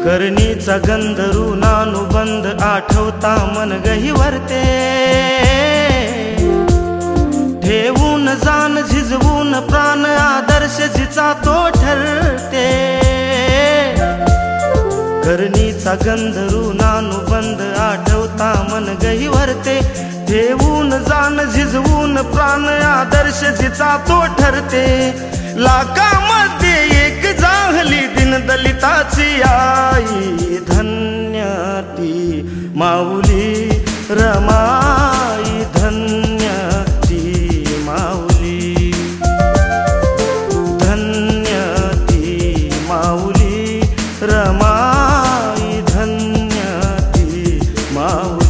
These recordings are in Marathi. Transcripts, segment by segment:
करणीचा गंध ऋणानुबंध आठवता मन गहिवरते, ठेवून जाण झिजवून प्राण आदर्श जिचा तो ठरते। करणीचा गंध ऋणानुबंध आठवता मन गहिवरते, ठेवून जाण झिजवून प्राण आदर्श जिचा तो ठरते। लाखामध्ये एक जाहली दीनदलिताची आई, धन्य ती माऊली रमाई, धन्य ती माऊली, धन्य ती माऊली रमाई, धन्य ती माऊली।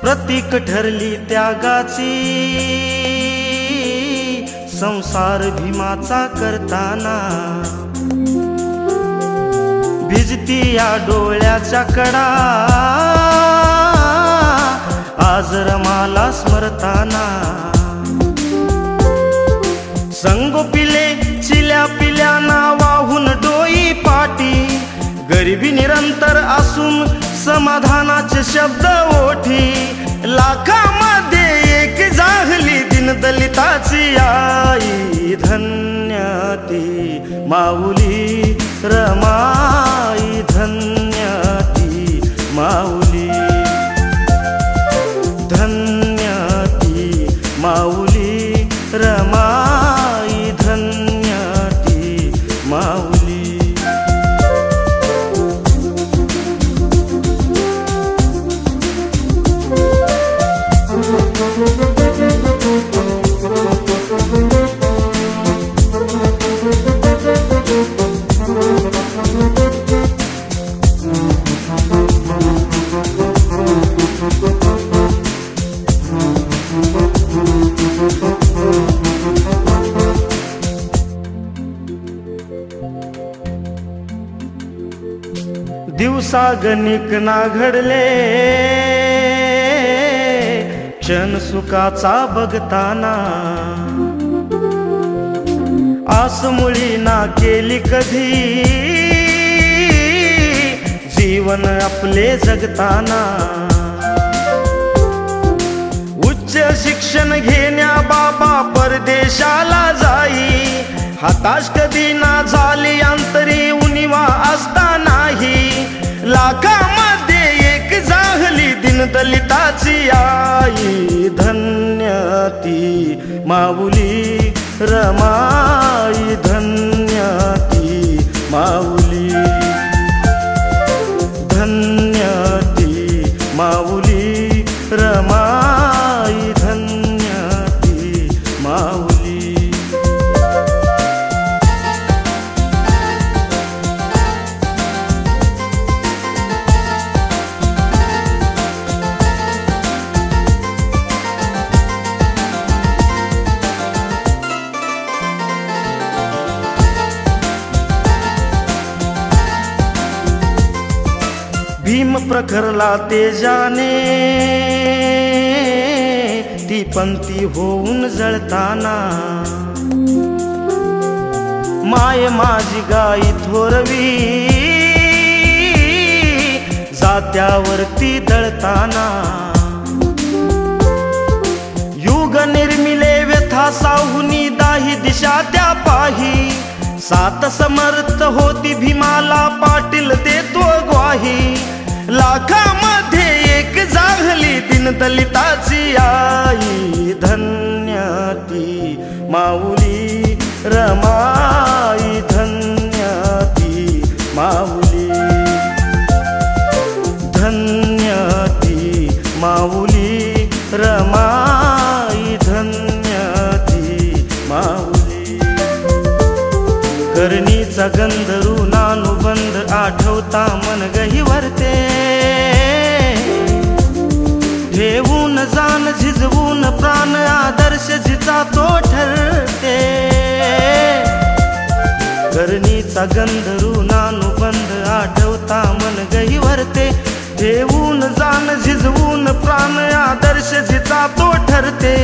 प्रतीक ठरली त्यागाची संसार भीमाचा करताना, भिजती या डोळ्याच्या कडा आज रमाला स्मरताना। संगोपिले चिल्या पिल्याना वाहून डोई पाटी, गरिबी निरंतर असून समाधानाचे शब्द ओठी। लाखामध्ये एक जाहली दीनदलिताची आई, धन्य ती माऊली रमाई, धन्य ती माऊली, धन्य ती माऊली रमाई, धन्य ती माऊली। दिवसा गणिक ना घडले क्षण सुखाचा बघताना, आसमुळी ना केली कधी जीवन आपले जगताना। उच्च शिक्षण घेण्या बाबा परदेशाला जाई, हताश कधी ना झाली अंतरी उणिवा असता नाही। लाखामध्ये एक जाहली दीनदलिताची आई, धन्य ती माऊली रमाई, धन्य ती माऊली, धन्य ती माऊली रमाई, धन्य ती माऊली। भीम प्रखरला तेजाने ती पंथी होऊन जळताना, माय माझी गाई थोरवी जात्यावरती दळताना। युग निर्मिले व्यथा साहुनी दाही दिशा त्या पाही, सात समर्थ होती भीमाला पाटील देतो ग्वाही। लाखामध्ये एक जाहली दीनदलिताची आई, धन्य ती माऊली रमाई, धन्य ती माऊली, धन्य ती माऊली रमाई, धन्य ती माऊली। करणीचा गंध ऋणानुबंध आठवता मन गहिवरते, ठेवून जाण झिजवून प्राण आदर्श जिचा तो गंधर्व नानुबंध आठवता मन गहिवरते देऊन जाण झिजवून प्राण आदर्श जिचा तो ठरते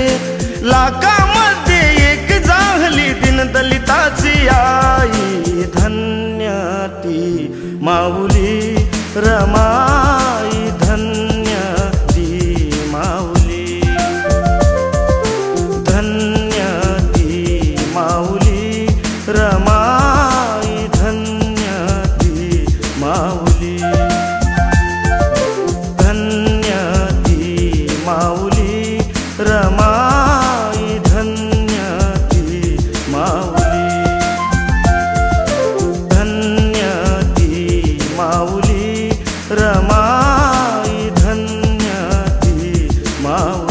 लाखामध्ये एक जाहली दीनदलिताची आई धन्य ती माऊली रमाई धन्य ती माऊली धन्य ती माऊली रमाई धन्य ती माऊली धन्य ती माऊली रमाई धन्य ती माऊली धन्य ती माऊली रमाई धन्य ती माऊली।